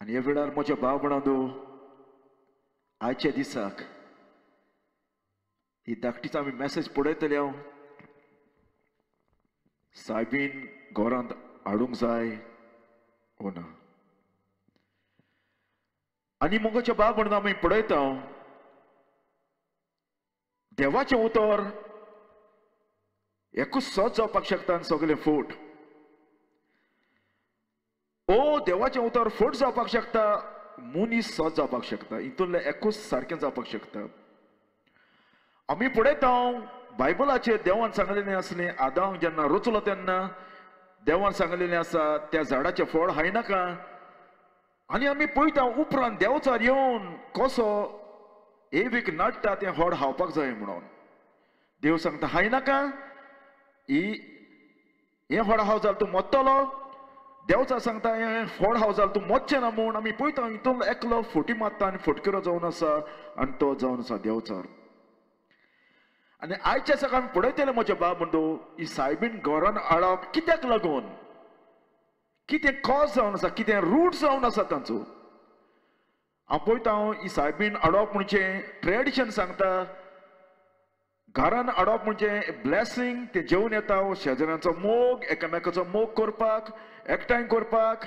आनी ह्या वेळार म्हज्या भाव भयणांनो, आयच्या दिसाक ही धाकटीच आमी मॅसेज पळयतले हांव सायबीन घरांत हाडूंक जाय वो ना. आनी मोगाच्या भाव भयणांनो आमी पळयता देवाचें उतर एकूच सोच जावपाक शकता आनी सगळे फोट. ओ देवाचें उतर फोट जावपाक शकता, मनीस सोच जावपाक शकता, हितूंतलें एकूच सारकें जावपाक शकता. आमी पळयता बायबलाचेर देवान सांगलेलें आसलें, आदाम जेन्ना रचलो तेन्ना देवान सांगलेलें आसा त्या झाडाचें फळ खायनाका. आनी आमी पळयता उपरांत देवचार येवन कसो एवीक नाडटा तें फळ खावपाक जाय म्हणून. देव सांगता खायनाका, हें फळ खाव जाल्यार तूं मरतलो. देवचार सांगता हें फळ खाव जाल्यार तूं मरचें ना म्हूण. आमी पळयता हितून एकलो फुटी मारता आनी फटकेरो जावन आसा आनी तो जावन आसा देवचार. आनी आयच्या दिसाक आमी पळयतले म्हजे भाव बंधू, ही सायबीन घरान हाडप कित्याक लागून, कितें कॉज जावन आसा, कितें रूट जावन आसा तांचो. हांव पळयता ही सायबीन हाडप म्हणजे ट्रेडिशन सांगता घरान हाडप म्हणजे ब्लेसिंग. ते जेवन येता शेजाऱ्यांचो मोग, एकामेकाचो मोग करपाक, एकठांय करपाक.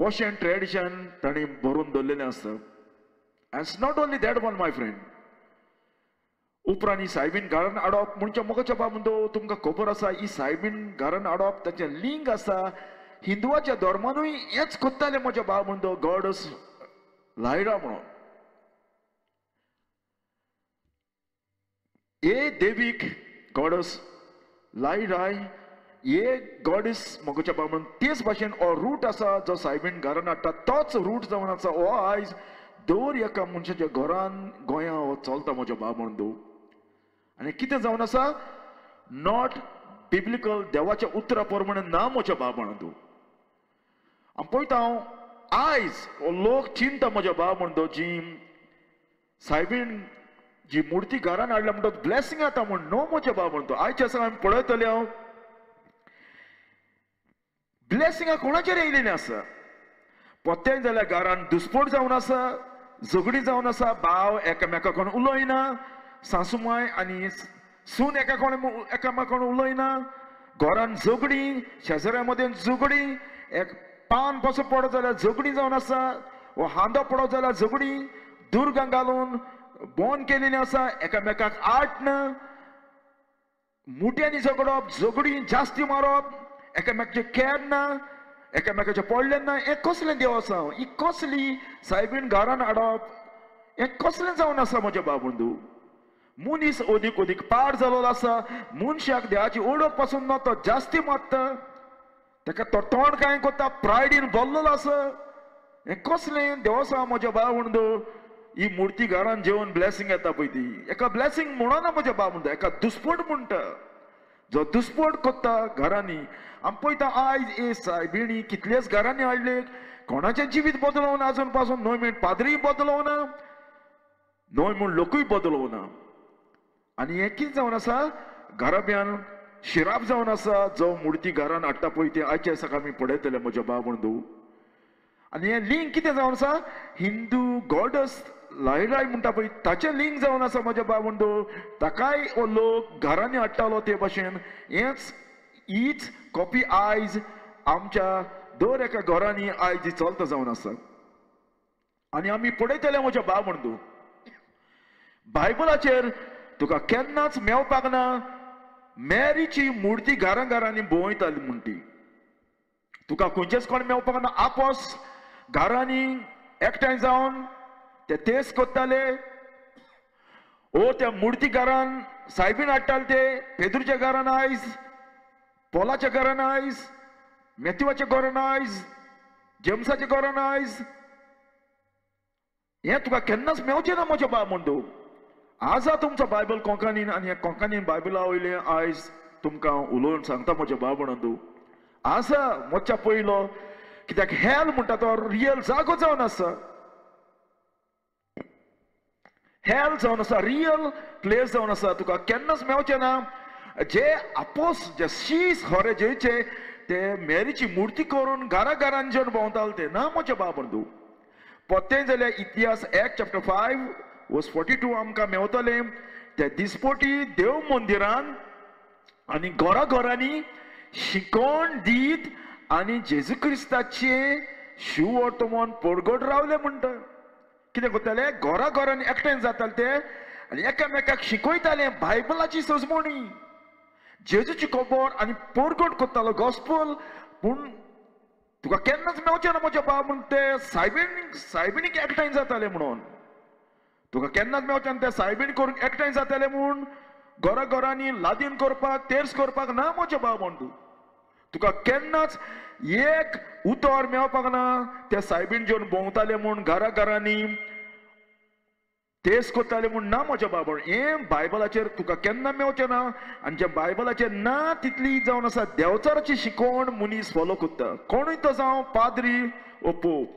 अशें ट्रेडिशन तांणी बरोवन दवरलेलें आसता. End it's not only that one my friend. उपरांत ही सायबीन घरान हाडप म्हणजे मोगाच्या भाव बंधू तुमकां खबर आसा ही सायबीन घरान हाडप ताचें लिंग आसा हिंदुवाच्या धर्मानूय हेच कोत्ताले म्हज्या भाव बंधू, गॉडस लायरा म्हणून. हे देवीक गॉडस लायराय, हे गॉडस मोगाच्या भाव बंधू तेच भाशेन हो रूट आसा जो सायबीन घरान हाडटा तोच रूट जावन आसा. हो आयज दर एका मनशाच्या घरान गोंयां हो चलता म्हज्या भाव बंधू. आनी कितें जावन आसा, नॉट बिब्लिकल देवाच्या उतरा प्रमाणे ना म्हज्या भाव बंधू. हांव पळयता आयज लोक चिंता म्हज्या भाव बंधू जी सायबीन जी मुर्ती घरान हाडल्या म्हणटा ब्लेसिंग येता म्हण. नो म्हज्या भाव बंधू, आयच्या दिसाक आमी पळयतले हांव ब्लेसिंगा कोणाचेर येयलेलीं आसा. पोत्याय जाल्यार घरान दुस्पोट जावन आसा, झगडी जावन आसा, भाव एकामेकाकडून उलयना, सासूमाय आनी सून एकामेकाकडून उलयना, घरान झगडी, शेजाऱ्यां मदें झगडी, एक पान कसो पडत जाल्यार झगडी जावन आसा, वो हांदो पडत जाल्यार झगडी, दुर्गां घालून बोन केलेलीं आसा, एकामेकाक आटना, मुठ्यांनी झगडप, झगडी जास्ती मारप, एकामेकाचे केर ना, एकामेकाचे पडले ना. हें कसलें देव आसा, ही कसली सायबीन घरान हाडप, हें कसलें जावन आसा म्हजे भाव बंधू. मनीस ओदीक ओदीक पाड जालो आसा. मनशाक देवाची ओळख पासून ना तो जास्ती मारता, ताका तो तोंड कांय करता, प्रायडीन भरलेलो आसा. हें कसलें देव आसा म्हजे भाव बंधू. ही मुर्ती घरान जेवन ब्लेसिंग येता पळय ती, एका ब्लेसिंग म्हणना म्हजे भाव बंधू, एका दुस्पोट म्हणटा जो दुस्पोट करता घरांनी. आमी पळयता आयज हे सायबीणी कितलेच घरांनी हाडले, कोणाचें जिवीत बदलवं ना आजून पासून. न्हय म्हण पाद्रीय बदलवं ना, न्हय म्हण लोकूय बदलवं ना. आनी हें कितें जावन आसा, घराब्यान शिराप जावन आसा जो मुर्ती घरान हाडटा पळय ते आयच्या दिसाक आमी पळयतले म्हजे भाव बंधू. आनी हें लिंक कितें जावन आसा, हिंदू गॉडस लायराय म्हणटा पळय ताचें लिंक जावन आसा म्हजे भाव बंधू. ताकाय हो लोक घरांनी हाडटालो ते भाशेन. हीच कॉपी आयज आमच्या दर एका घरांनी आयज चलता जावन आसा. आनी आमी पळयतले म्हजे भाव बंधू, बायबलाचेर तुका केन्नाच मेवपाक ना मॅरीची मुर्ती घरांनी भोंवयताली म्हण ती. तुका खंयचेच कोण मेवपाक ना. आपोस घरांनी एकठांय जावन ते तेच कोत्ताले. ओ त्या मुर्ती घरान सायबीन हाडटाले ते. पेद्रूच्या घरान आयज, पोलाच्या घरान आयज, मेथ्यूवाच्या घरान आयज, जेम्साच्या घरान आयज. हें तुका केन्नाच मेवचें ना म्हजे भाव बंधू. आजा तुमचो बायबल कोंकणीन आनी ह्या कोंकणीन बायबला वयलें आयज तुमकां उलोवन सांगता म्हजे भाव बंधू. आसा मोच्या पयलो, कित्याक हेल म्हणटा तो रियल जागो जावन आसा. हेल जावन आसा, रियल प्लेस जावन आसा. तुका केन्नाच मेवचें ना. जे आपोस जे शीस खरे जेचे ते मेरीची मूर्ती करून घरान जेवन भोंवताले ते ना म्हजे बाबंदू. पोत्तें जाल्यार इतिहास Acts chapter 5 verse 42 आमकां मेवतले. ते दिसपोटी देव मंदिरान आनी घरांनी शिकोण दीत आनी जेजू क्रिस्ताचे शिव वर्तमान परगट रावले म्हणटा. कितें करताले घरांनी एकठांय जाताले ते आनी एकामेकाक शिकयताले बायबलाची सजमोणी जेजूची खबर आनी परगट करतालो गॉस्पल. पूण तुका केन्नाच मेवचें ना म्हजे बाब म्हण ते सायबिणीक एकठांय जाताले म्हणून. तुका केन्नाच मेवचें ना ते सायबिणी करून एकठांय जाताले म्हूण घरांनी लादीन करपाक तेर्स करपाक ना म्हजे बाब म्हण तूं. तुका केन्नाच एक उतर मेवपाक ना ते सायबीण जेवन भोंवताले म्हूण घरांनी तेच करताले म्हूण ना म्हज्या बाबा. हें बायबलाचेर तुका केन्ना मेवचें ना. आनी जे बायबलाचेर ना तितली जावन आसा देवचाराची शिकोवण मनीस फॉलो करता. कोणूय तो जावं पाद्री वो पोप.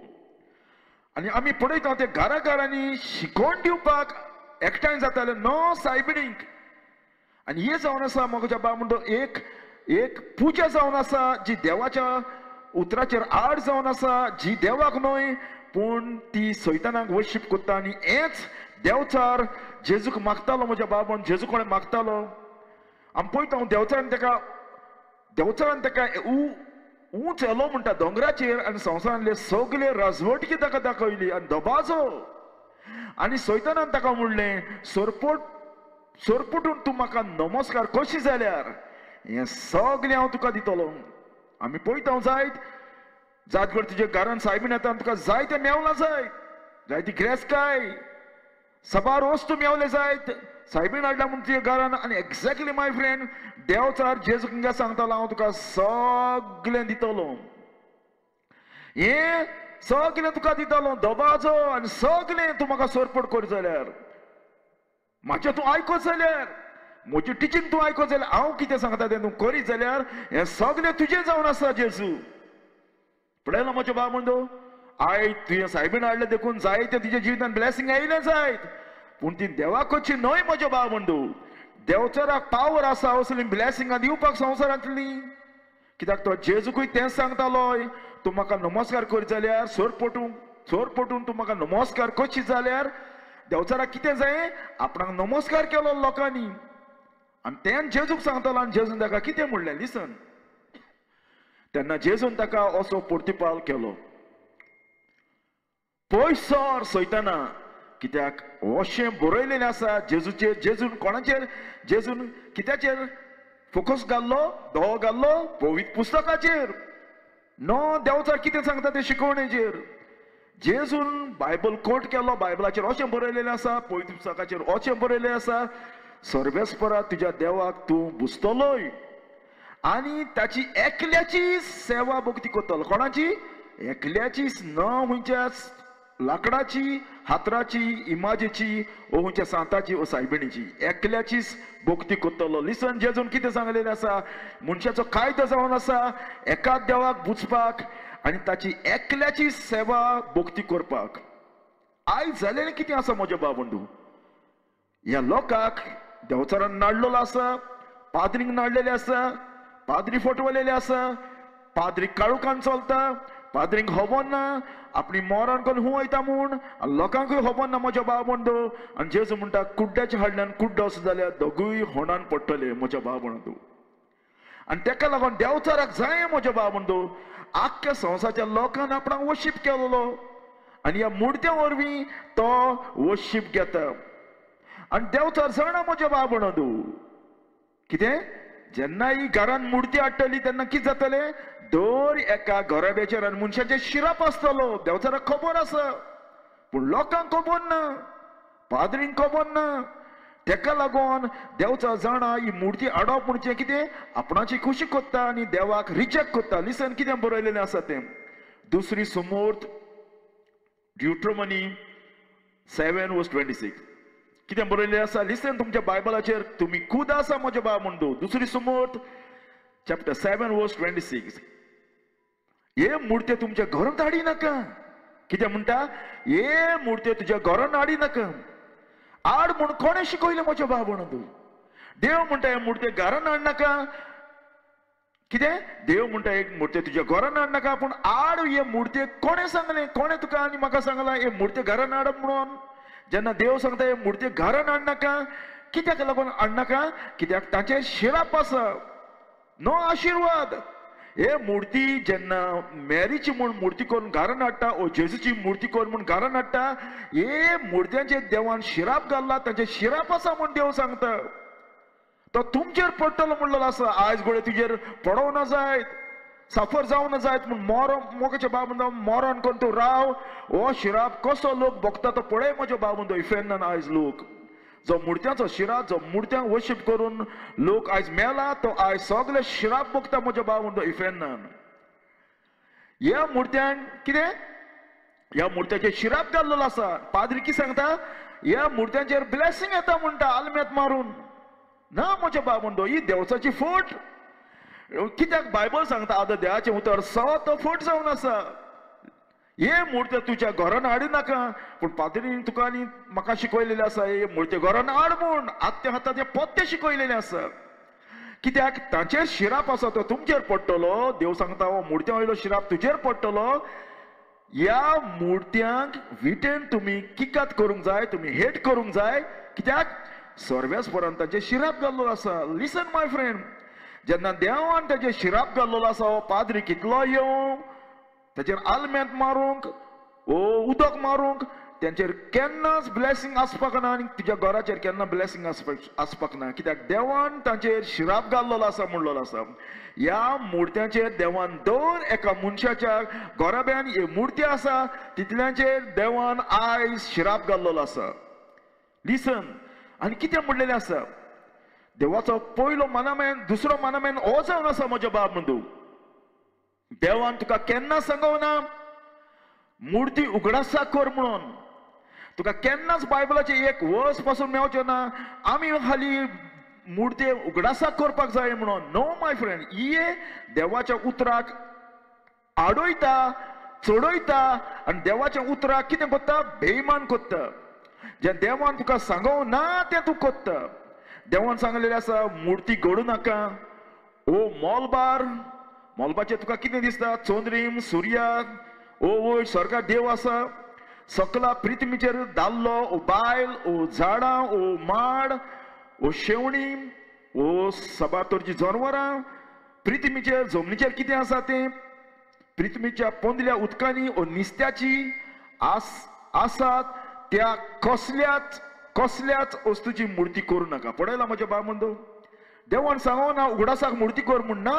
आनी आमी पळयता ते घरांनी शिकोवण दिवपाक एकठांय जाताले नो सायबिणीक. आनी हे जावन आसा म्हज्या बाब म्हणटा एक पुजा जावन आसा जी देवाच्या उतराचेर आड जावन आसा जी देवाक न्हय पूण ती सैतानाक वर्शीप करता. आनी हेच देवचार जेजूक मागतालो म्हज्या बाबान जेजू कोणें मागतालो. आमी पळयता देवचारान तेका उंच येलो म्हणटा दोंगराचेर आनी संवसारांतले सगळे राजवटकी ताका दाखयली आनी दबाजो. आनी सैतानान ताका म्हणलें सोरपटून तूं म्हाका नमस्कार कशी जाल्यार हें सगळें हांव तुका दितलो. आमी पळयता जायत कर तुजे घरान सायबीण येता तुका जायते मेवलां जायती ग्रेस्काय सबार वस्तू मेवले जायत सायबीण हाडला म्हूण तुजे घरान. आनी एक्झॅक्टली माय फ्रेंड देवचार जेजू हिंगा सांगतालो हांव तुका सगळें दितलो. हें सगळें तुका दितलो दबाजो आनी सगळें तूं म्हाका सोरपट कर जाल्यार म्हाजें तूं आयकत जाल्यार म्हजी टिचींग तूं आयकत जाल्यार हांव कितें सांगता तें तूं करीत जाल्यार हें सगळें तुजें जावन आसा जेजू. पळयलां म्हजे बाब म्हणटो आयज तुवें सायबीण हाडलें देखून जायते तुज्या जिवितांत ब्लेसिंग येयलें जायत पूण ती देवाकची न्हय म्हजे बाब म्हणटो. देवचाराक पावर आसा असली ब्लेसिंगां दिवपाक संवसारांतली. कित्याक तो जेजूकूय तेंच सांगतालो तूं म्हाका नमस्कार कर जाल्यार सोरपटून तूं म्हाका नमस्कार करशी जाल्यार देवचाराक कितें जाय आपणाक नमस्कार केलो लोकांनी. आनी तें जेजूक सांगतालो आनी जेजून ताका कितें म्हणलें लिसन. तेन्ना जेजून ताका असो प्रतिपाल केलो पयस सर सैताना. कित्याक अशें बरयलेलें आसा जेजून कोणाचेर जेजून कित्याचेर फोकस घाल्लो धो घाल्लो पवित्र पुस्तकाचेर नो देवचार कितें सांगता ते शिकवणेचेर. जेजून बायबल कोट केलो बायबलाचेर अशें बरयलेलें आसा पवित्र पुस्तकाचेर अशें बरयलेलें आसा सर्वेस्परा तुज्या देवाक तूं बुजतलोय आनी ताची एकल्याची सेवा भक्ती करतलो. कोणाची एकल्याचीच न खंयच्याच लाकडाची हातराची इमाजेची ओ खंयच्या सांताची ओ सायबिणीची एकल्याचीच भक्ती करतलो. लिसन जेजून कितें सांगलेलें आसा मनशाचो कायदो जावन आसा एकाच देवाक बुजपाक आनी ताची एकल्याची सेवा भक्ती करपाक. आयज जालेलें कितें आसा म्हजे बाबंडू ह्या लोकांक देवचारान नाडलेलो आसा पाद्रींक नाडलेले आसा पाद्री फटवलेले आसा पाद्री काळुकान चलता पाद्रींक खबर ना आपली मोरान करून हूं वयता म्हूण लोकांकूय खबर ना म्हज्या बाब म्हणटो. आनी जेजू म्हणटा कुड्ड्याच्या हाडल्यान कुड्डो असो जाल्यार दोगूय होणान पडटले म्हज्या बाब म्हणटो. आनी तेका लागून देवचाराक जाय म्हज्या बाब म्हणटो आख्ख्या संवसाराच्या लोकांनी आपणाक वर्शीप केलेलो आनी ह्या मुर्त्या वरवीं तो वर्शीप घेता. आनी देवचार जाणा म्हज्या बाब म्हणटो कितें जेन्ना ही घरान मुर्ती हाडटली तेन्ना कितें जातलें दर एका घराब्याचेर आनी मनशाचेर शिराप आसतलो. देवचाराक खबर आसा पूण लोकांक खबर ना पाद्रींक खबर ना. तेका लागून देवचार जाणा ही मुर्ती हाडप म्हणचें कितें आपणाची खुशी करता आनी देवाक रिजेक्ट करता. लिसन कितें बरयलेलें आसा तें दुसरी समोर्त ड्युट्रोमनी 7:26 कितें बरयलेलें आसा. लिसन तुमच्या बायबलाचेर तुमी खूद आसा म्हजे बाब म्हणटो दुसरी समोर्त चॅप्टर 7:26 हे मुर्त्यो तुमच्या घरांत हाडी नाका. कितें म्हणटा हे मुर्त्यो तुज्या घरांत हाडी नाका. आड म्हूण कोणें शिकयलें म्हज्या बाब म्हणटो. देव म्हणटा हे मुर्त्यो घरांत हाड नाका कितें देव म्हणटा एक मुर्ती तुज्या घरान हाड नाका पूण हाड हे मुर्ती कोणें सांगलें कोणें तुका आनी म्हाका सांगलां हे मुर्ती घरान हाडप म्हणून जेन्ना देव सांगता हे मुर्ती घरान हाड नाका कित्याक लागून हाड नाका कित्याक ताचेर शिराप आसा नो आशिर्वाद हे मुर्ती जेन्ना मॅरीची म्हूण मुर्ती करून घरान हाडटा ओ जेजूची मुर्ती करून म्हूण घरान हाडटा हे मुर्त्यांचेर देवान शिराप घाल्ला ताचेर शिराप आसा म्हूण देव सांगता तो तुमचेर पडटलो म्हणलेलो आसा आयज घोडे तुजेर पडोवना जायत सफर जावना जायत म्हूण मोगाच्या बाबूंदो मरण करून तूं राव हो शिराप कसो लोक भोगता तो पळय म्हज्या बाबूंदो इफेन्नान आयज लोक जो मुर्त्याचो शिराप जो मुर्त्यांक वर्शीप करून लोक आयज मेला तो आयज सगळे शिराप भोगता म्हज्या बाबूंदो इफेन्नान ह्या मुर्त्यांक कितें ह्या मुर्त्याचेर शिराप घाल्लेलो आसा पाद्री कितें सांगता ह्या मुर्त्यांचेर ब्लेसिंग येता म्हणटा आल्मेत मारून ना म्हज्या बाबूंदो ही देवचाची फट कित्याक बायबल सांगता आतां देवाचें उतर तो फट जावन आसा हे मुर्त्यो तुज्या घरान हाडूं नाका पूण पाद्रीन तुका आनी म्हाका शिकयलेलें आसा हे मुर्त्यो घरान हाड म्हूण आत्या हाता ते पत्ते शिकयलेलें आसा कित्याक ताचेर शिराप आसा तो तुमचेर पडटलो देव सांगता हो मुर्त्या वयलो शिराप तुजेर पडटलो ह्या मुर्त्यांक विटेन तुमी किकात करूंक जाय तुमी हेट करूंक जाय कित्याक सर्वेस्परान ताचेर शिराप घाल्लो आसा लिसन माय फ्रेंड जेन्ना देवान ताचेर शिराप घाल्लो आसा हो पाद्री कितलो येवं ताचेर आल्मेंत मारूंक ओ उदक मारूंक तांचेर केन्नाच ब्लेसिंग आसपाक ना आनी तुज्या घराचेर केन्ना ब्लेसिंग आसपाक ना कित्याक देवान ताचेर शिराप घाल्लो आसा म्हणलेलो आसा ह्या मुर्त्याचेर देवान दर एका मनशाच्या घराब्यान ही मुर्ती आसा तितल्यांचेर देवान आयज शिराप घाल्लो आसा लिसन आनी कितें म्हणलेलें आसा देवाचो पयलो मानामेन दुसरो मानामेन हो जावन आसा म्हज्या बाब बंधू देवान तुका केन्ना सांगवना मुर्ती उगडासाक कर म्हणून तुका केन्नाच बायबलाचे एक वर्स पासून मेवचो ना आमी हाली मुर्ती उगडासाक करपाक जाय म्हणून नो माय फ्रेंड ही देवाच्या उतराक आडयता चडयता आनी देवाच्या उतराक कितें करता बेईमान करता जे देवान तुका सांगव ना तें तूं करता देवान सांगलेलें आसा मुर्ती घडू नाका ओ मोलबाचेर तुका कितें दिसता चोंद्रीम सुर्या ओ वयर स्वर्गांत देव आसा सकला प्रिथ्वीचेर दाल्लो ओ बायल ओ झाडां ओ माड ओ शेवणी ओ सबातोरची जनवरां प्रिथ्वीचेर जमनीचेर कितें आसा तें प्रिथ्वीच्या पोंदल्या उदकांनी ओ निस्त्याची आसात त्या कसल्याच वस्तूची मुर्ती करूं नाका पळयला म्हज्या बाबंदो देवान सांगो ना उगडासाक मुर्ती कर म्हूण ना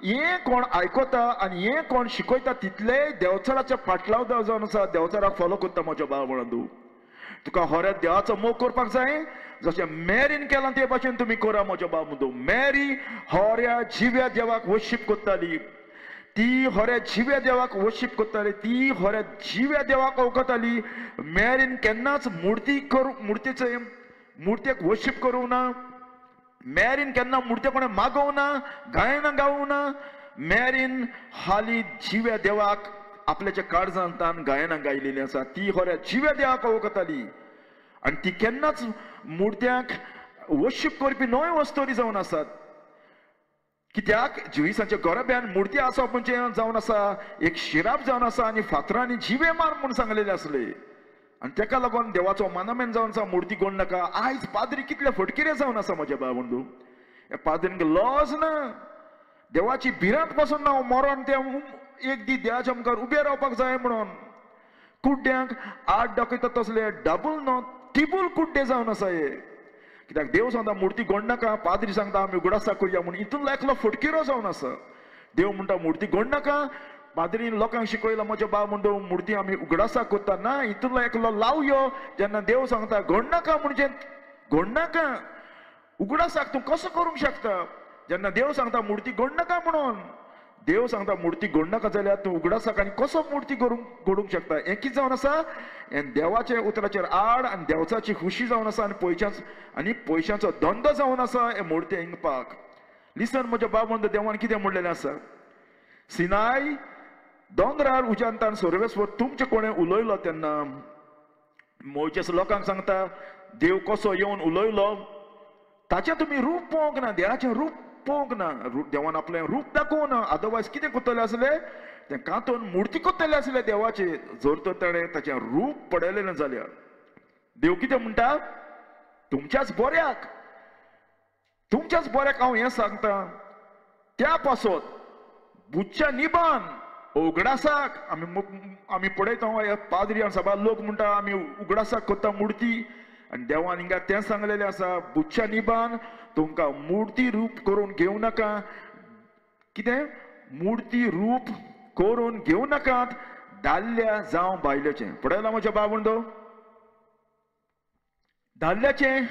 हे कोण आयकता आनी हे कोण शिकयता तितले देवचाराच्या फाटलाव जावन आसा देवचाराक फॉलो करता म्हज्या बाबंदो तुका होऱ्या देवाचो मोग करपाक जाय जशें मॅरीन केलां ते भाशेन तुमी करा म्हज्या बाबंदो मॅरी होऱ्या जिव्या देवाक वर्शीप करताली ती होऱ्या जिव्या देवाक वर्शीप करताली ती होऱ्या जिव्या देवाक वळखताली मॅरीन केन्नाच मुर्तेक वर्शीप करूं ना मॅरीन केन्ना मुर्ते कोणें मागोवं ना गायनां गावूं ना मॅरीन हाली जिव्या देवाक आपल्याच्या काळजांतान गायनां गायलेलीं आसा ती होऱ्या जिव्या देवाक वळखताली आनी ती केन्नाच मुर्त्यांक वर्शीप करपी न्हय वस्तोरी जावन आसात कित्याक जुईसांच्या गोरब्यान मुर्ती आसप म्हणजे जावन आसा एक शिराप जावन आसा आनी फातरांनी जिवे मार म्हूण सांगलेले आसले आनी तेका लागून देवाचो मानामेन जावन आसा मुर्ती कोण नाका आयज पाद्री कितले फटकिरे जावन आसा म्हज्या बाबंदू हे पाद्रींक लॉज ना देवाची भिरांत पासून ना मरण ते एक दी देवाच्या मुखार उबे रावपाक जाय म्हणून कुड्ड्यांक 8 दाखयता तसले डबल नो ट्रिबल कुड्डे जावन आसा हे कित्याक देव सांगता मुर्ती गोड नाका पाद्री सांगता आमी उगडासा करुया म्हणून हितून एकलो फटकिरो जावन आसा देव म्हणटा मुर्ती गोड नाका पाद्रीन लोकांक शिकयला म्हज्या बाब म्हणटा मुर्ती आमी उगडासा करता ना हितून एकलो लावयो जेन्ना देव सांगता गोड नाका म्हणजे गोड नाका उगडासाक तूं कसो करूंक शकता जेन्ना देव सांगता मुर्ती गोड नाका म्हणून देव सांगता मुर्ती घड नाका जाल्यार तूं उगडासाक आनी कसो मुर्ती घडूंक शकता हें कितें जावन आसा हें देवाच्या उतराचेर आड आनी देवचाची खुशी जावन आसा आनी पयशांचो धंदो जावन आसा हे मुर्ती हिंगपाक लिसन म्हज्या बाबंद देवान कितें म्हणलेलें आसा सिनाय दोंगरार उज्यांतान सर्वेस्वर तुमचे कोणें उलयलो तेन्ना मोयचेस लोकांक सांगता देव कसो येवन उलयलो ताचें तुमी रूप पळोवंक ना देवाचें रूप पळोवंक ना, देवान आपलें रूप दाखोवं ना. अदरवायज कितें कोत्तले आसले, तें कांतून मुर्ती कोत्तले आसले देवाचे. जर तर ताणें ताचें रूप पडयलें ना जाल्यार देव कितें म्हणटा, तुमच्याच बऱ्याक हांव हें सांगता. त्या पासत बुच्च्या निबान उगडासाक आमी पळयता पाद्री आनी सभा लोक म्हणटा आमी उगडासाक कोत्ता मुर्ती. आनी देवान हिंगा तें सांगलेलें आसा, बुच्च्या निबान तुमकां मुर्ती रूप करून घेवं नाका. कितें मुर्ती रूप करून घेवं नाकात, दाल्ल्या जावं बायलेचें. पळयलां म्हज्या भावंडो, दाल्ल्याचें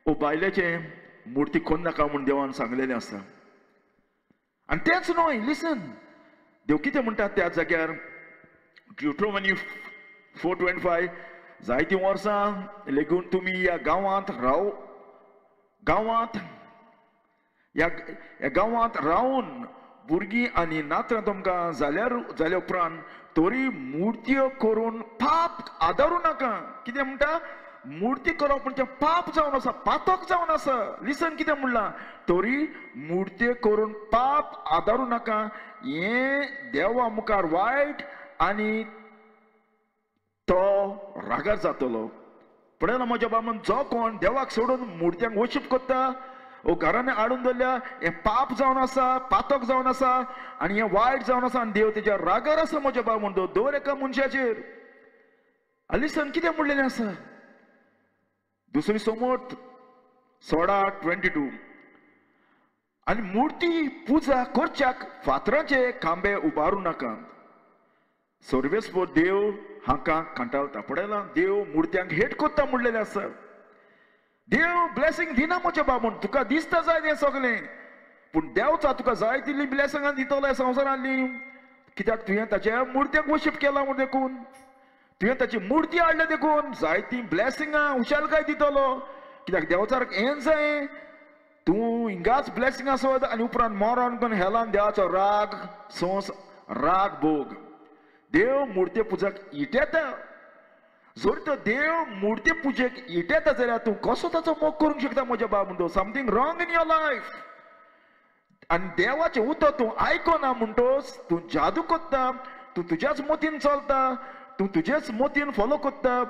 ओ बायलेचें मुर्ती कोन्न नाका म्हूण देवान सांगलेलें आसा. आनी तेंच न्हय, लिसन, देव कितें म्हणटा त्या जाग्यार ड्युट्रोनॉमी 4:25, जायतीं वर्सां लेगून तुमी ह्या गांवांत रावन भुरगीं आनी नात्रां तुमकां जाल्या उपरांत तरी मुर्त्यो करून पाप आदारूं नाका. कितें म्हणटा, मुर्ती करप म्हणजे पाप जावन आसा, पातक जावन आसा. लिसन कितें म्हणलां, तरी मुर्त्यो करून पाप आदारूं नाका. हें देवा मुखार वायट आनी तो रागार जातलो. पळयला म्हज्या बाबन, जो कोण देवाक सोडून मुर्त्यांक वर्शीप करता ओ घरांनी हाडून दवरल्या, हें पाप जावन आसा, पातक जावन आसा आनी हें वायट जावन आसा आनी देव तेज्या रागार आसा. म्हज्या बाबन, दर एका मनशाचेर. लिसन कितें म्हणलेलें आसा, दुसरी समोर 16:22, आनी मुर्ती पुजा करच्याक फातराचे खांबे उबारूं नाका. सर्वेस्पर देव हाका कंटाळटा. पळयलां, देव मुर्त्यांक हेट कोत्ता म्हणलेलें आसा. देव ब्लेसिंग दिना म्हज्या बाबून, तुका दिसता जाय तें सगळें, पूण देवचा तुका जाय तितली ब्लेसिंगां दितलो ह्या संवसारांतली. कित्याक तुवें ताच्या मुर्त्यांक वर्शीप केला म्हूण देखून, तुवें ताची मुर्ती हाडल्या देखून जायतीं ब्लेसिंगां हुशालकाय दितलो. कित्याक देवाचार हें जाय, तूं हिंगाच ब्लेसिंगां सोद आनी उपरांत मरण करून हेलान देवाचो राग भोग. देव मुर्ती पुजाक इटेता. जर तर देव मुर्ती पुजेक इटेता जाल्यार तूं कसो ताचो मोग करूंक शकता म्हज्या बाबूंदो. Something wrong in your life. आनी देवाचें उतर तूं आयकना म्हणटोच तूं जादू कोत्ता, तूं तुज्याच मोतीन चलता, तूं तुजेच मोतीन फॉलो कोत्ता.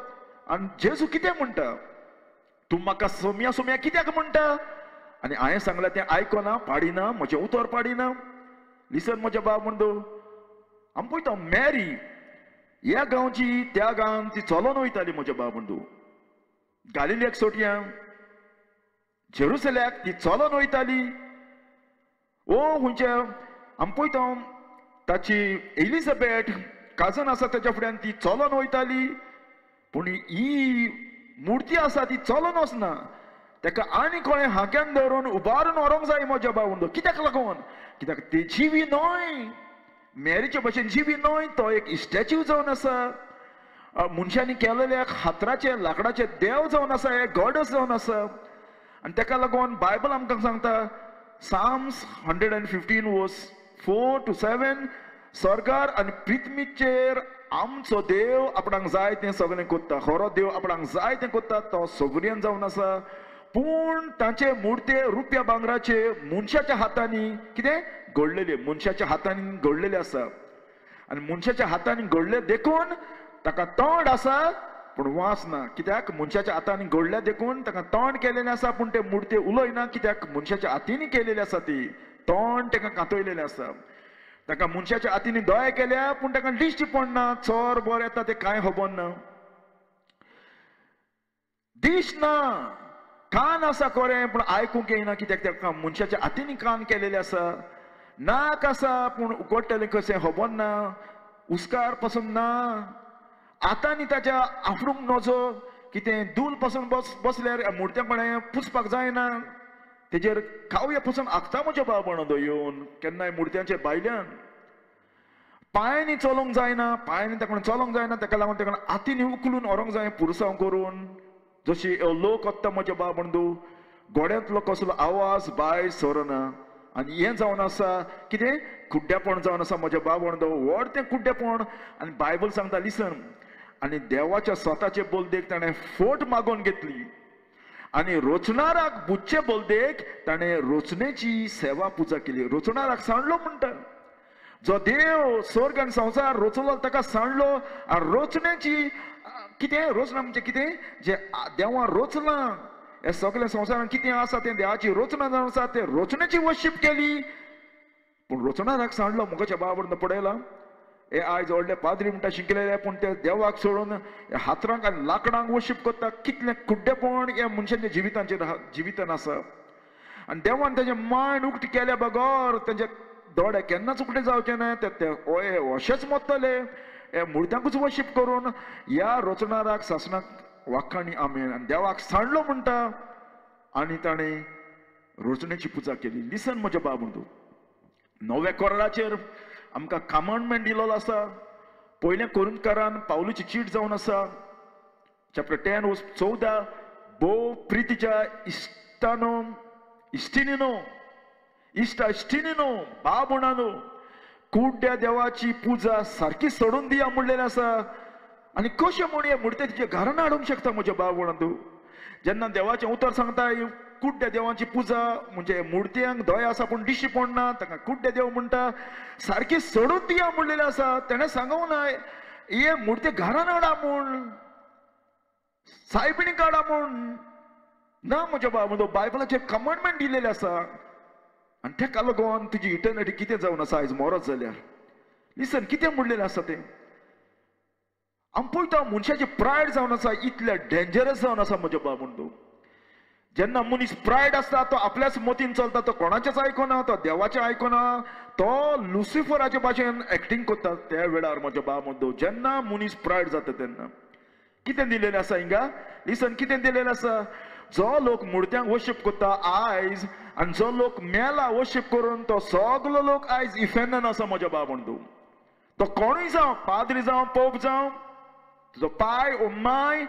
आनी जेजू कितें म्हणटा, तूं म्हाका सोम्या कित्याक म्हणटा, आनी हांवें सांगलां तें आयकना, पाडिना, म्हजें उतर पाडिना. लिसन म्हज्या बाबूंदो, आमी पळयता मॅरी ह्या गांवची त्या गांवांत ती चलोन वयताली म्हज्या बाबूंदो. गालिलेक सोटया जेरुसल्याक ती चलोन वयताली. हुंयच्या आमी पळयता ताची एलिझाबेथ काजन आसा तेच्या फुड्यान ती चलोन वयताली. पूण ही मुर्ती आसा ती चलोन वचना, ताका आनी कोणें हांक्यान धरून उबारून व्हरोंक जाय म्हज्या बाबूंदो. कित्याक लागून, कित्याक ती जिवी न्हय, मॅरीचे भशेन जिवी न्हय, तो एक स्टॅच्यू जावन आसा, मनशांनी केलेले हातराचे लाकडाचे देव जावन आसा, एक गॉडस जावन आसा. आनी ताका लागून बायबल आमकां सांगता, साम्स 115:4-7, स्वर्गार आनी पृथ्वीचेर आमचो देव आपणाक जाय तें सगळें कोत्ता. खरो देव आपणाक जाय तें कोत्ता, तो सोवरेन जावन आसा. पूण ताचे मुर्ते रुप्या भांगराचे मनशाच्या हातांनी कितें घडलेले, मनशाच्या हातांनी घडलेले आसा. आनी मनशाच्या हातांनी घडले देखून ताका तोंड आसा पूण वास ना. कित्याक मनशाच्या हातांनी घडल्या देखून ताका तोंड केलेलें आसा पूण ते मुर्ते उलयना. कित्याक मनशाच्या हातींनी केलेली आसा ती, तोंड ताका कातयलेलें आसा. ताका मनशाच्या हातींनी दोळे केल्या पूण ताका दिश्टी पडना, चोर बोर येता ते कांय खबर ना, दिसना. कान आसा खरें पूण आयकूंक येना, कित्याक ताका मनशाच्या हातींनी कान केलेले आसा. नाक आसा पूण उगडटलें कशें खबर ना, उस्कार पासून ना, आतांनी ताच्या आफरूंक नजो, कितें दूल पासून बसल्यार मुर्त्यां कोणें पुसपाक जायना, तेजेर खावया पासून आखता म्हज्या बाबणो येवन केन्नाय मुर्त्यांच्या भायल्यान. पांयांनी चलोवंक जायना, पांयांनी ताका चलोवंक जायना, ताका लागून ताका हातींनी उखलून व्हरोंक जाय पुरसांव करून. जशी लोक वता म्हज्या बाबणदो, गोड्यांतलो कसलो आवाज भायर सरना. आनी हें जावन आसा कितें, कुड्डेपण जावन आसा म्हज्या बाबणदो, व्हड तें कुड्डेपण. आनी बायबल सांगता, लिसन, आनी देवाच्या स्वताचे बोलदेक ताणें फट मागोवन घेतली आणि रोचणाराक बुच्चे बोलदेक ताणे रोचनेची सेवा पुजा केली. रोचणाराक सांडलो म्हणटा. जो देव स्वर्ग आनी संसार रोचलो ताका सांडलो. आनी रोचण्याची कितें रोचना म्हणजे कितें जे देवान रोचलां हे सगळे संवसारान कितें आसा तें देवाची रोचना जावन आसा ते रोचण्याची वर्शीप केली. पूण रोचणाराक सांडलो मुखाच्या बाबा पडयला. हे आयज व्हडले पाद्री म्हणटा शिकलेले पूण ते देवाक सोडून हातरांक आनी लाकडांक वर्शीप करता. कितलें कुड्डेपण हे मनशांच्या जिवितान आसा. आनी देवान तेजे मांड उक्ती केल्या बगर तेजे दोळे केन्नाच उक्ते जावचे ना. ते अशेंच मोत्तले हे मुर्त्यांकूच वर्शीप करून ह्या रोचणाराक सासणाक वाखाणी आमेन. आनी देवाक सांडलो म्हणटा आनी ताणें रोचणेची पुजा केली. लिसन म्हज्या बाबूंदू, नव्या कोराचेर आमकां कमांडमेंट दिलेलो आसा. पयले कोरिंथकारान पावलाची चीट जावन आसा चॅप्टर 10 वर्स 14. भोव प्रितीच्या इश्टिनीनो बाबुणानो कुड्ड्या देवाची पुजा सारखी सोडून दिया म्हणलेलें आसा. आनी कशें म्हूण हे मुर्ते तिच्या घरान हाडूंक शकता म्हज्या बाबुणांदू. जेन्ना देवाचें उतर सांगता कुड्ड्या देवाची पुजा म्हणजे मुर्त्यांक दोय आसा पूण दिश्टी पडना ताका कुड्डे देव म्हणटा. सारखी सोडून दिया म्हणलेलें आसा. तेणें सांगूंक ना हे मुर्ते घरान हाडा म्हूण सायबिणीक हाडा म्हूण ना म्हज्या बाबूंदू. बायबलाचेर कमांडमेंट दिलेलें आसा. आनी तेका लागून तुजी इटर्निटी कितें जावन आसा आयज मरत जाल्यार. लिसन कितें म्हणलेलें आसा तें आमी पळयता मनशाची प्रायड जावन आसा. इतलें डेंजरस जावन आसा म्हज्या बाबूंदू. जेन्ना मनीस प्रायड आसता तो आपल्याच मोतीन चलता. तो कोणाचेच आयकना, तो देवाचें आयकना. तो लुसिफराचे भाशेन एक्टिंग करता त्या वेळार म्हज्या बाबूंदू. जेन्ना मनीस प्रायड जाता तेन्ना कितें दिलेलें आसा हिंगा. लिसन कितें दिलेलें आसा. जो लोक मुर्त्यांक वर्शीप करता आयज आनी जो लोक मेला वर्शीप करून तो सगलो लोक आयज इफेंडन आसा म्हज्या बाबूंदू. तो कोणूय जावं पाद्री जावं पोप जावं तुजो पाय ओ माय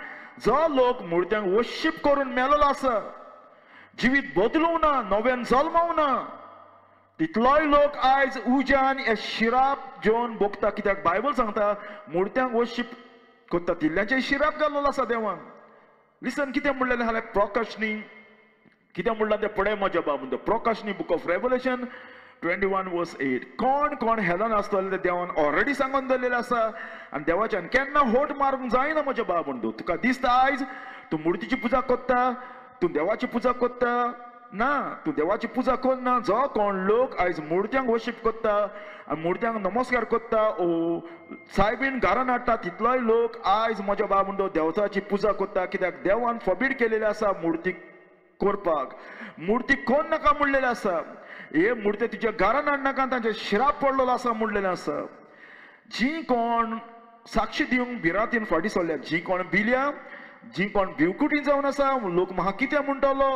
जो लोक मुर्त्यांक वर्शीप करून मेलेलो आसा जिवीत बदलूंक ना नव्यान जल्मावंक ना तितलोय लोक आयज उज्यान हे शिराप जेवन भोगता. कित्याक बायबल सांगता मुर्त्यांक वर्शीप करता तिल्ल्यांचे शिराप घाल्लेलो आसा देवान. लिसन कितें म्हणलेलें आहा प्रकाशनी कितें म्हणलां तें पळय म्हज्या बाबूंदू. प्रकाशनी बुक ऑफ रेवलेशन 21 वर्स 8. कोण हेलान आसतलें तें देवान ऑलरेडी सांगून दवरलेलें आसा. आनी देवाच्यान केन्ना होट मारूंक जायना म्हज्या बाबूंदू. तुका दिसता आयज तूं मुर्तीची पुजा करता, तूं देवाची पुजा करता ना, तूं देवाची पुजा करना. जो कोण लोक आयज मुर्त्यांक वर्शीप करता आनी मुर्त्यांक नमस्कार करता ओ सायबीण घरान हाडटा तितलोय लोक आयज म्हज्या बाबूंदू देवताची पुजा करता. कित्याक देवान फॉरबीड केलेलें आसा मुर्ती करपाक. मुर्ती कोण नाका म्हणलेलें आसा. हे मुर्ते तुज्या घरान हाडनाका तांचे शिराप पडलेलो आसा म्हणलेलें आसा. जी कोण साक्षी दिवंक भिरांतीन फाटीं सरल्या, जी कोण भिल्या, जी कोण भिवकुटी जावन आसा लोक म्हाका कितें म्हणटलो,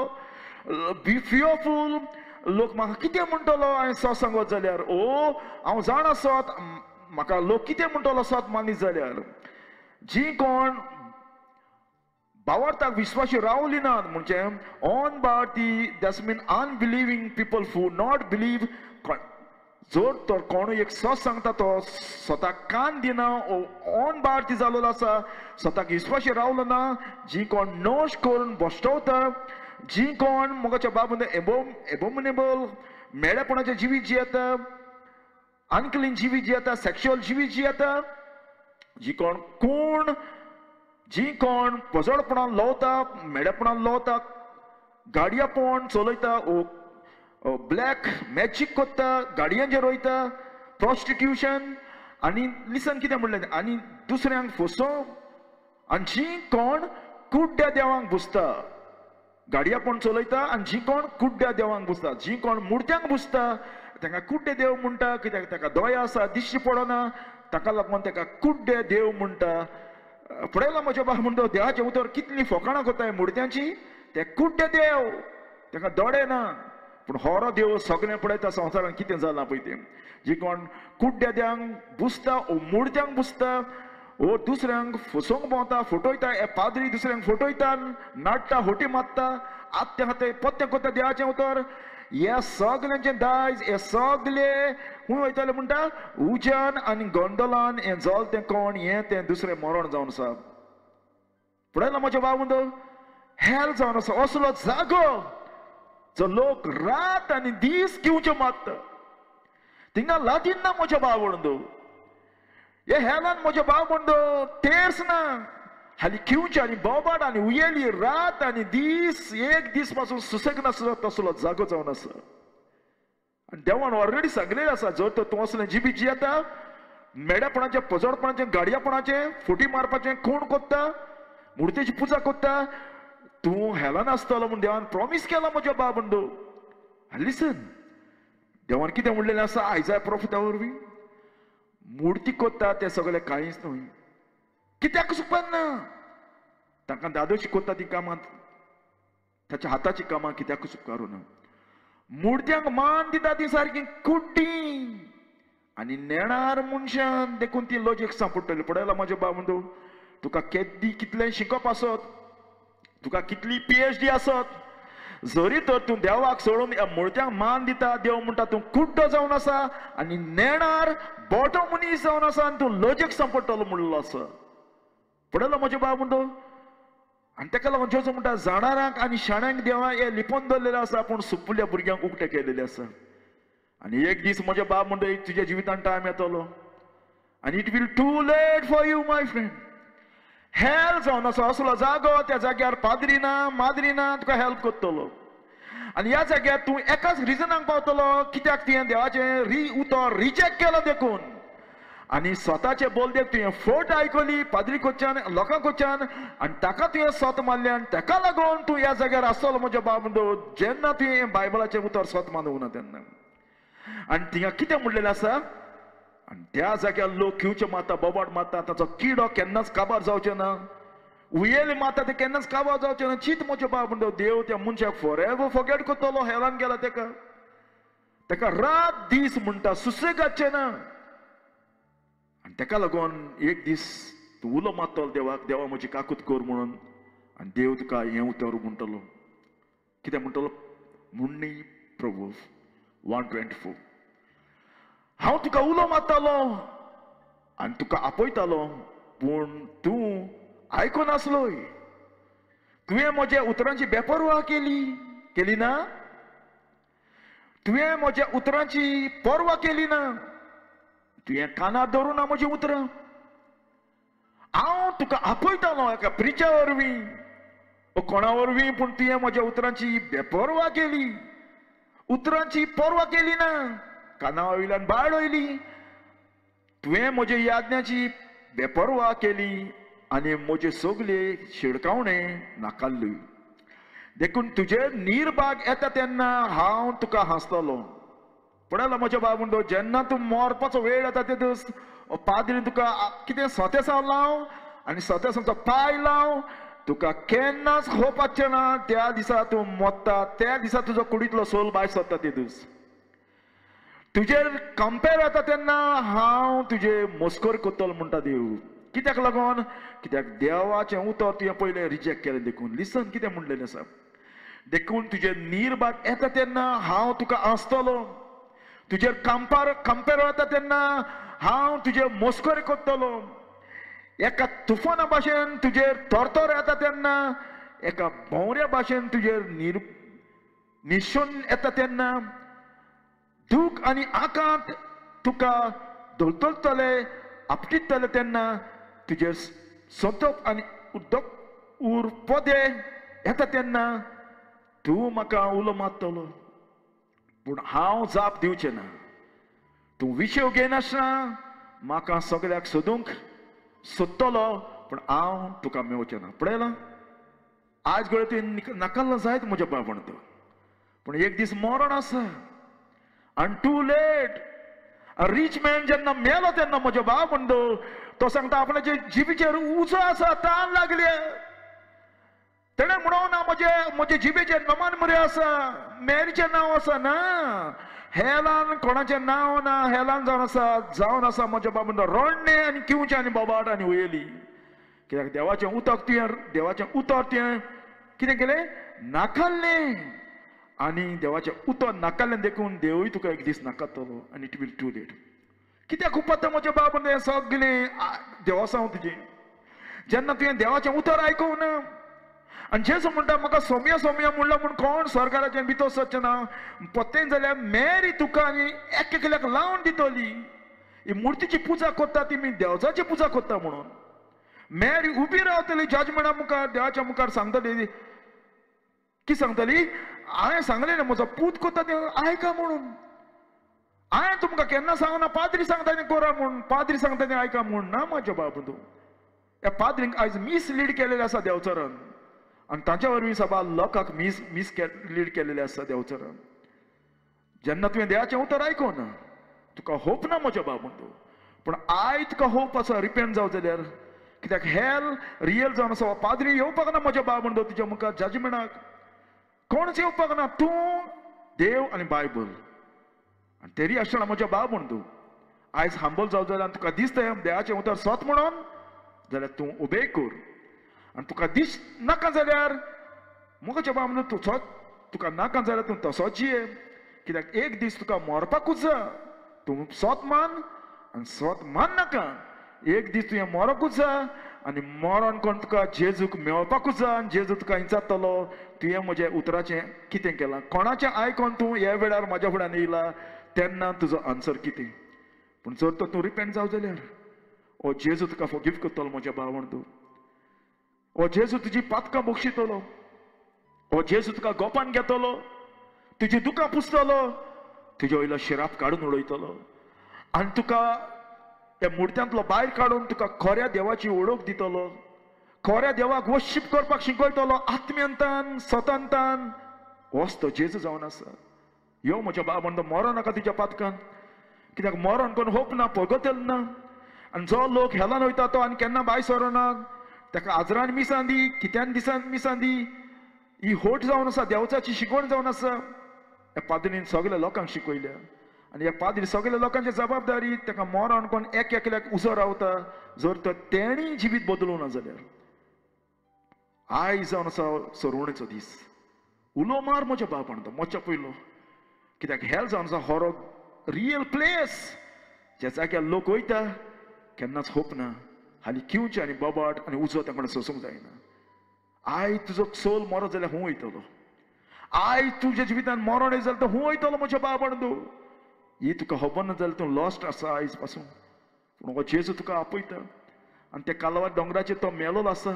बी फियरफूल लोक म्हाका कितें म्हणटलो हांवें सत सांगत जाल्यार, ओ हांव जाणा सत म्हाका लोक कितें म्हणटलो सत मानीत जाल्यार. जी कोण भावार्थाक विश्वासी रावली नात म्हणजे ऑन बार्टी that's mean unbelieving people who not believe. जर तर कोण एक सत सांगता तो स्वताक कान दिना ऑन बार्टी जाल्लो आसा, स्वताक विश्वासी रावलो ना, जी कोण नोश करून बसटवता, जी कोण मोगाच्या बाबून एबोमिनेबल मेळेपणाचें जिवीत जियेता, अनक्लीन जिवीत जियेता, सेक्शुअल जिवीत जियेता, जी कोण पजळपणान लवता, मेळेपणान लवता, गाडयापण चलयता, ब्लॅक मॅजीक करता, गाडयांचेर रोयता, प्रॉस्टिट्यूशन आनी लिसन कितें म्हणलें आनी दुसऱ्यांक फसोवंक, आनी जी कोण कुड्ड्या देवांक बुजता, गाडयापण चलयता आनी जी कोण कुड्ड्या देवांक बुजता, जी कोण मुर्त्यांक बुजता ताका कुड्डे देव म्हणटा. कित्याक ताका दोळे आसा दिश्टी पडना ताका लागून ताका कुड्डे देव म्हणटा. पळयला म्हज्या बाबा म्हणटा देवाचें उतर कितलीं फकाणां करताय मुर्त्यांची. ते कुड्डे देव ताका दोळे ना पूण होरो देव सगळें पळयता संवसारान कितें जालां पळय तें. जी कोण कुड्ड्या देवांक बुजता ओ मुर्त्यांक बुजता ओ दुसऱ्यांक फसोवंक भोंवता, फटयता, हे पाद्री दुसऱ्यांक फटयता, नाडटा, होटी मारता, आत्ते हाते पत्ते करता देवाचें उतर. हे सगल्यांचें दायज हे सगळे खूंय वयतले म्हणटा उज्यान आनी गोंदलान. हें जल तें कोण हें तें दुसरें मरण जावन आसा. पळयलां म्हज्या बाबूंद हेल जावन आसा असलो जागो जो लोक रात आनी दीस किवचे मागता. थिंगा लादीन ना म्हज्या भावंडो, हे हेलान म्हज्या भावंडो तेर्स ना, हाली किवचे आनी बोबाट आनी उयेली रात आनी दीस एक दीस पासून सुसेग नासलो तसलो जागो जावन आसा. आनी देवान ऑलरेडी सांगलेलें आसा जर तर तूं असलें जिबी जियेता, मेड्यापणाचें पजडपणाचें गाडयापणाचें फुटी मारपाचें खूण कोत्ता, मुर्तेची पुजा कोत्ता, तूं हेलान आसतलो म्हूण देवान प्रॉमिस केला म्हज्या भावंडो. लिसन, देवान कितें म्हणलेलें आसा आयजाया प्रोफेटा वरवीं, मुर्ती कोत्ता तें सगळें कांयच न्हय. कित्याक सुपन्ना? ताका दादोशी कोत्ता ती कामां, ताच्या हाताची कामां कित्याक सुपकारू ना. मुर्त्यांक मान दिता ती सारकी कुड्डी आनी नेणार मनशान देखून ती लॉजीक सांपडटली. पळयला म्हज्या भावंडो, तुका केदी कितलें शिकप आसत, तुका कितली PhD आसत, जरी तर तूं देवाक सोडून ह्या मुर्त्यांक मान दिता, देव म्हणटा तूं कुड्डो जावन आसा आनी नेणार बोटो मनीस जावन आसा आनी तूं लॉजीक सांपडटलो म्हणलेलो आसा. पळयला म्हज्या भावंडो, आनी ताका लागून जेजू म्हणटा जाणारांक आनी शाण्यांक देवा हे लिपोवन दवरलेलें आसा पूण सुपुल्या भुरग्यांक उक्तें केलेलें आसा. आनी एक दीस म्हज्या भावंडो तुज्या जिवितांत टायम येतलो आनी it will too late for you my friend. Hell जावन आसा असलो जागो, त्या जाग्यार पाद्री ना माद्री ना तुका हेल्प करतलो. आनी ह्या जाग्यार तूं एकाच रिजनाक पावतलो कित्याक तुवें देवाचें उतर रिजेक्ट केलो देखून, आनी स्वताचे बोलदेक तुवें फोट आयकली पाद्री कडच्यान लोकां कडच्यान आनी ताका तुवें स्वत मारलें आनी ताका लागून तूं ह्या जाग्यार आसतलो म्हज्या भावंडो जेन्ना तुवें बायबलाचें उतर स्वत मानूंक ना तेन्ना. आनी थिंगा कितें म्हणलेलें आसा, आनी त्या जाग्यार लोक किवचे मारता, बोबाट मारता, ताचो किडो केन्नाच काबार जावचो ना, उयेले मारता ते केन्नाच काबार जावचें ना. चित म्हज्या भावंडो, देव त्या मनशाक फॉरएवर फॉरगेट करतलो. हेलान गेला ताका रात दीस म्हणटा सुसेगाचें ना. आनी ताका लागून एक दीस तूं उलो मारतलो देवाक, देवा म्हजी काकूत कर म्हणून, आनी देव तुका हें उतर म्हणटलो. कितें म्हणटलो? म्हणणी प्रभू 124, हांव तुका उलो मारतालो आनी तुका आपयतालो पूण तूं आयकोनासलोय. तुवें म्हज्या उतरांची बेपरवा केली ना, तुवें म्हज्या उतरांची परवा केली ना, तुवें कानार धरूं ना म्हजी उतरां. हांव तुका आपयतालो एका प्रिचा वरवीं कोणा वरवीं, पूण तुवें म्हज्या उतरांची बेपरवा केली, उतरांची परवा केली ना, काना वयल्यान भायर वयली. तुवें म्हज्या याज्ञाची बेपरवा केली आनी म्हजे सगळे शिडकावणे नाकारली. देखून तुजे निर्भाग येता तेन्ना हांव तुका हांसतलो. पळयला म्हज्या भावंडो, जेन्ना तूं मरपाचो वेळ येता ते दीस पाद्री तुका कितें सोतेसांव लाव आनी सोतेसांचो पांय लाव, तुका केन्नाच खोपाचें ना त्या दिसा तूं मरता, त्या दिसा तुजो कुडींतलो सोल भायर सरता ते दीस. तुजेर कंपेर जाता तेन्ना हांव तुजे मस्कोर करतलो म्हणटा देव. कित्याक लागून? कित्याक देवाचें उतर तुवें पयलें रिजेक्ट केलें देखून. लिसन कितें म्हणलेलें आसा, देखून तुजे निर्भाग येता तेन्ना हांव तुका हांसतलो, तुजेर कंपेर जाता तेन्ना हांव तुजे मस्कोर करतलो. एका तुफाना भाशेन तुजेर तोरतोर येता तेन्ना, एका भोंवऱ्या भाशेन तुजेर निशोन येता तेन्ना, दूख आनी आकांत तुका धोलतले आपटितले तेन्ना, तुजेर सोंतप आनी उर पोदे येता तेन्ना तूं म्हाका उलो मारतलो पूण हांव जाप दिवचें ना. तूं विशय घेयनासतना म्हाका सगळ्याक सोदूंक सोदतलो पूण हांव तुका मेळचें ना. पळयलां, आज घडये तुवें नाकारलां जायत म्हज्या भावंडो, पूण एक दीस मरण आसा आनी टू लेट. रीच मॅन जेन्ना मेलो तेन्ना म्हज्या भावंडो तो सांगता आपणाच्या जिबेचेर उजो आसा, तान लागल्या. तेणें म्हणून ना म्हजे जिबेचेर नमान मरे आसा, मेरीचें नांव आसा ना, हेलान कोणाचें नांव ना, हेलान जावन आसा म्हज्या भावंडो रोडणे आनी किवचे आनी बोबाट आनी वयली. कित्याक देवाचें उतर तुवें कितें केलें? नाकारलें. आनी देवाचें उतर नाकारलें देखून देवूय तुका एक दीस नाकारतलो आनी इट वील टू लेट. कित्याक उपता म्हज्या भावंडो हें सगळें देवासांव तुजें. जेन्ना तुवें देवाचें उतर आयकूंक ना, आणि जेजू म्हणटा म्हाका सोम्या सोम्या म्हणला म्हूण कोण सरकाराचें भितर सरचें ना पत्तेन जाल्यार मेरी तुका आनी एक एकल्याक लावन दितली ही मुर्तीची पुजा करता ती मी देवजाची पुजा करता म्हणून मेरी उबी रावतली जजमेंटा मुखार देवाच्या मुखार सांगतली की सांगतली हांवें सांगलें ना म्हजो पूत करता तें आयका म्हणून हांवें तुमकां केन्ना सांगना पाद्री सांगता तें करा म्हूण पाद्री सांगता तें आयका म्हूण ना म्हाज्या बाबा तूं ह्या पाद्रींक आयज मिसलीड केलेलें आसा देवचरण आनी ताच्या वरवीं सभा लोकांक मिसलीड केलेलें आसा देवचरण जेन्ना तुवें देवाचें उतर आयकोना तुका होप ना म्हज्या बाबा तूं पूण आयज तुका होप आसा रिपेंट जावं जाल्यार कित्याक हेल रियल जावन आसा पाद्री येवपाक ना म्हज्या बाबा म्हणटा तुज्या मुखार जजमेंटाक कोणच येवपाक ना तूं देव आनी बायबल आनी तरी आसतना म्हज्या बाब म्हण तूं आयज हांबल जावं जाल्यार तुका दिसता देवाचें उतर सोत म्हणून जाल्यार तूं उबे कर आनी तुका दिस नाका जाल्यार म्हज्या बाब म्हणून तूं तुका नाका जाल्यार तूं तसोच जिये कित्याक एक दीस तुका मरपाकूच जा तूं सोत मान आनी सोत मान नाका एक दीस तुवें मरोकूच जा आनी मरण कोण तुका जेजूक मेळपाकूच जा आनी जेजू तुका विचारतलो तुवें म्हज्या उतराचें कितें केलां कोणाचें आयकोन तूं ह्या वेळार म्हाज्या फुड्यान येयला तेन्ना तुजो आन्सर कितें पूण जर तर तूं रिपेंट जावं जाल्यार ओ जेजू तुका फॉरगिव्ह करतलो म्हज्या भावण तूं ओ जेजू तुजी पातकां बक्षितलो ओ जेजू तुका गोपान घेतलो तुजी दुकां पुसतलो तुजे वयलो शिराप काडून उडयतलो आनी तुका त्या मुर्त्यांतलो भायर काडून तुका खऱ्या देवाची ओळख दितलो खऱ्या देवाक वर्शीप करपाक शिकयतलो आत्म्यांतान सतांतान होच तो जेजू जावन आसा यो म्हज्या बाब म्हणटा मरो नाका तुज्या पातकान कित्याक मरण कोण होप ना पगतल ना आनी जो लोक हेलान वयता तो आनी केन्ना भायर सरोना ताका आजरान मिसां दी कित्यान दिसान मिसां दी ही होट जावन आसा देवचाची शिकवण जावन आसा ह्या पाद्रीन सगळ्या लोकांक शिकयल्या आनी ह्या पाद्री सगळ्या लोकांची जबाबदारी ताका मरण कोण एक एकल्याक उजो रावता जर तर तेणी जिवीत बदलूं ना जाल्यार आयज जावन आसा सरवणेचो दीस उलो मार म्हज्या बाब म्हणटा मोच्या पयलो कित्याक हेल जावन आसा होरो रियल प्लेस ज्या जाग्यार लोक वयता केन्नाच होप ना हाली किवचे आनी बोबाट आनी उजो तांकडे सोसूंक जायना आयज तुजो सोल मरो जाल्यार हूं वयतलो आयज तुज्या जिवितान मरण येत जाल्यार हूं वयतलो म्हज्या बाब म्हणटू ही तुका खबर ना जाल्यार तूं लॉस्ट आसा आयज पासून पूण हो जेजू तुका आपयता आनी त्या कालवार दोंगराचेर तो मेलोलो आसा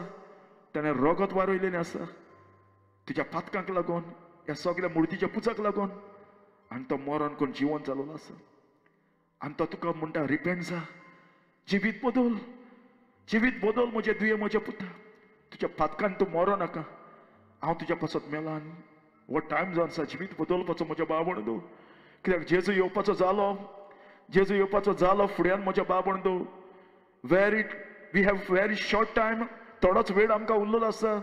ताणें रगत वारयलेलें आसा तुज्या पातकांक लागून ह्या सगळ्या मुर्तीच्या पुजाक लागून आनी तो मरण कोण जिवन जालोलो आसा आनी तो तुका म्हणटा रिपेंट जा जिवीत बदल म्हजे दुये म्हज्या पुता तुज्या पातकान तूं मरो नाका हांव तुज्या पासत मेला आनी हो टायम जावन आसा जिवीत बदलपाचो म्हज्या बाबण तूं कित्याक जेजू येवपाचो जालो फुड्यान म्हज्या बाबण तूं we have very short time थोडोच वेळ आमकां उरलेलो आसा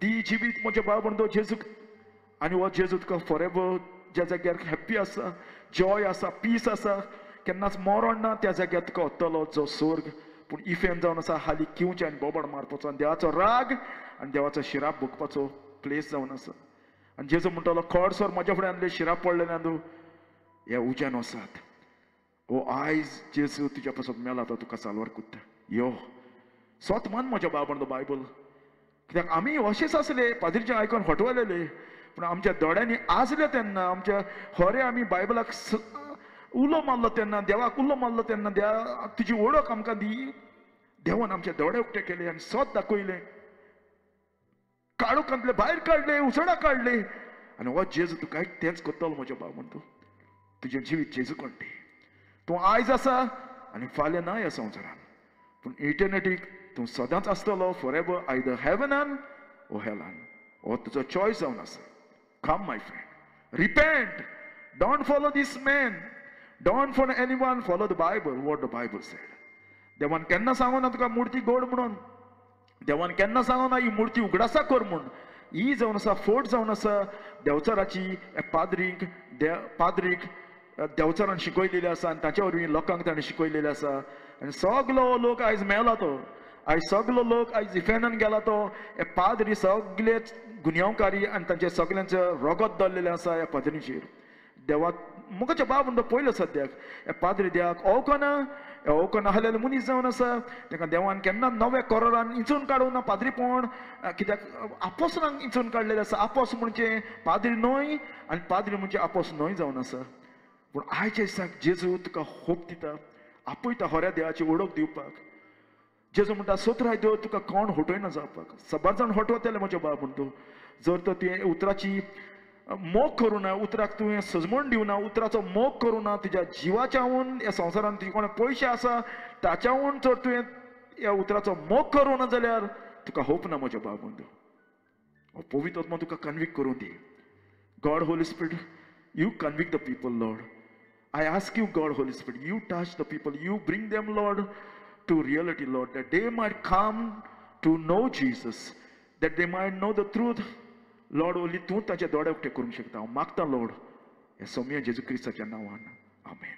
दी जिवीत म्हज्या बाबण तूं जेजूक आनी हो जेजू तुका फॉर एवर ज्या जाग्यार हॅप्पी आसा जॉय आसा पीस आसा केन्नाच मरण ना त्या जाग्यार तुका वतलो जो स्वर्ग पूण इफेन जावन आसा हाली किवचे आनी बोबाड मारपाचो आनी देवाचो राग आनी देवाचो शिराप भोगपाचो प्लेस जावन आसा आनी जेजू म्हणटालो खडसर म्हज्या फुड्यान आसले शिराप पडले ना तूं हे उज्यान वसात ओ आयज जेजू तुज्या पासून मेला तो तुका सालवार कोत्ता यो स्वत मान म्हज्या बाबण बायबल कित्याक आमी अशेंच आसले पाद्रीचें आयकोन फटवलेले पूण आमच्या दोळ्यांनी आजले तेन्ना आमच्या खरे आमी बायबलाक उलो मारलो तेन्ना देवाक उलो मारलो तेन्ना देवा तुजी ओळख आमकां दी देवान आमचे दोळे उक्ते केले आनी सोत दाखयले काळोखांतले भायर काडले उसडा काडले आनी हो जेजू तुका एक तेंच करतलो म्हज्या बाब म्हणटा तुजें जिवीत जेजू कोंडे तूं आयज आसा आनी फाल्यां ना ह्या संवसारान पूण इटर्निटीक तूं सदांच आसतलो फॉर एवर आयदर हेवनान ओ हेलान हो तुजो चॉयस जावन आसा come my friend repent don't follow this man don't follow anyone follow the Bible what the Bible said देवान केन्ना सांगोना तुका मूर्ती गोड म्हणून देवान केन्ना सांगोना ही मूर्ती उगडासा कर म्हूण ही जावन आसा फोट जावन आसा देवचाराची पाद्रीक देवचारान शिकयलेली आसा आनी ताच्या वरवीं लोकांक ताणें शिकयलेलें आसा आनी सगलो लोक आयज मेला तो आयज सगलो लोक आयज इफेनान गेला तो हे पाद्री सगळे गुन्यांवकारी आनी तांचे सगळ्यांचें रगत दल्लेलें आसा ह्या पाद्रीचेर देवा मुखाच्या बाब म्हणटा पयलो सद्याक हे पाद्री देवाक ओळखना ओको नाहलेले मनीस जावन आसा ताका देवान केन्ना नवे कोरान इंचून काडून ना पाद्रीपण कित्याक आपोसलांक इंचून काडलेले आसा आपोस म्हणजे पाद्री न्हय आनी पाद्री म्हणजे आपोस न्हय जावन आसा पूण आयच्या दिसाक जेजू तुका होप दिता आपयता खऱ्या देवाची ओळख दिवपाक जेजू म्हणटा सोत्राय देव तुका कोण हटयना जावपाक सबार जाण हटवतले म्हज्या बाब म्हणटा जर तर तुवें उतराची मोग करूं ना उतराक तुवें सजमण दिवना उतराचो मोग करूं ना तुज्या जिवाच्याहून ह्या संवसारांत तुजे कोण पयशे आसा ताच्याहून जर तुवें ह्या उतराचो मोग करूं ना जाल्यार तुका होप ना म्हज्या बाब म्हणटा पवित्र आत्मा तुका कन्विक्ट करूं the God Holy Spirit you convict the people Lord I ask you, God, Holy Spirit, you touch the people, you bring them, Lord, to reality, Lord, that they might come to know Jesus, that they might know the truth. Lord, only तू ताच्या दोळ्याक टेकूंक शकता हांव मागता Lord हे सौम्य जेजू क्रिस्ताच्या नांवान आमेन.